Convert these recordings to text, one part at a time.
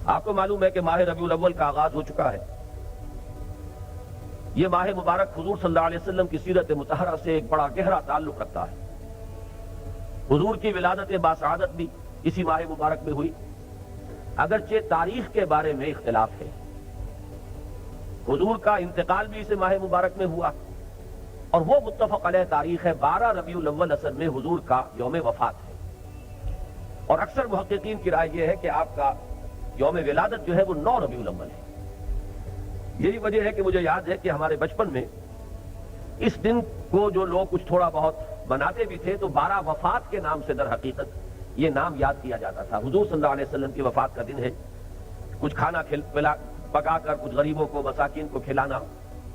آپ کو معلوم ہے کہ ماہ ربیع الاول کا آغاز ہو چکا ہے. یہ ماہ مبارک حضور صلی اللہ علیہ وسلم کی سیرت مطہرہ سے ایک بڑا گہرا تعلق رکھتا ہے. حضور کی ولادت باسعادت بھی اسی ماہ مبارک میں ہوئی، اگرچہ تاریخ کے بارے میں اختلاف ہے. حضور کا انتقال بھی اس ماہ مبارک میں ہوا، اور وہ متفق علیہ تاریخ ہے 12 ربیع الاول اصل میں حضور کا یوم وفات ہے. اور اکثر محققین کی رائے یہ ہے کہ آپ کا یوم ولادت جو ہے وہ 9 ربیع الاول ہے. یہی وجہ ہے کہ مجھے یاد ہے کہ ہمارے بچپن میں اس دن کو جو لوگ کچھ تھوڑا بہت مناتے بھی تھے تو 12 وفات کے نام سے در حقیقت یہ نام یاد کیا جاتا تھا. حضور صلی اللہ علیہ وسلم کی وفات کا دن ہے. کچھ کھانا پکا کر کچھ غریبوں کو مساکین کو کھلانا،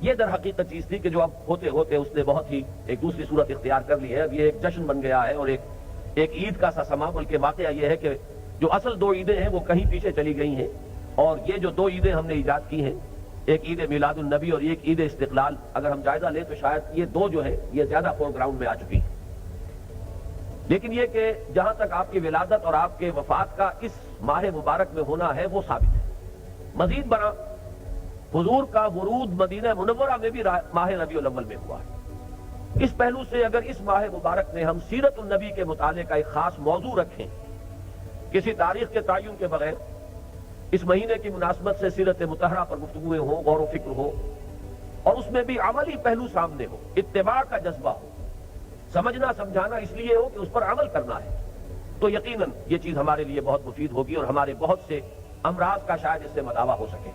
یہ در حقیقت چیز تھی کہ جو اب ہوتے ہوتے اس نے بہت ہی ایک دوسری صورت اختیار کر لی ہے. اب یہ ایک جشن بن گیا ہے اور ایک عید کا سا سما. بلکہ واقعہ یہ ہے کہ جو اصل 2 عیدیں ہیں وہ کہیں پیچھے چلی گئی ہیں، اور یہ جو 2 عیدیں ہم نے ایجاد کی ہیں، ایک عید میلاد النبی اور ایک عید استقلال، اگر ہم جائزہ لیں تو شاید یہ 2 جو ہے یہ زیادہ فور گراؤنڈ میں آ چکی ہیں. لیکن یہ کہ جہاں تک آپ کی ولادت اور آپ کے وفات کا اس ماہ مبارک میں ہونا ہے وہ ثابت ہے. مزید برآں حضور کا ورود مدینہ منورہ میں بھی ماہ ربیع الاول میں ہوا ہے. اس پہلو سے اگر اس ماہ مبارک میں ہم سیرت النبی کے مطالعے کا ایک خاص موضوع رکھیں، کسی تاریخ کے تعین کے بغیر اس مہینے کی مناسبت سے سیرت مطہرہ پر گفتگویں ہوں، غور و فکر ہو، اور اس میں بھی عملی پہلو سامنے ہو، اتباع کا جذبہ ہو، سمجھنا سمجھانا اس لیے ہو کہ اس پر عمل کرنا ہے، تو یقیناً یہ چیز ہمارے لیے بہت مفید ہوگی اور ہمارے بہت سے امراض کا شاید اس سے مداوع ہو سکے.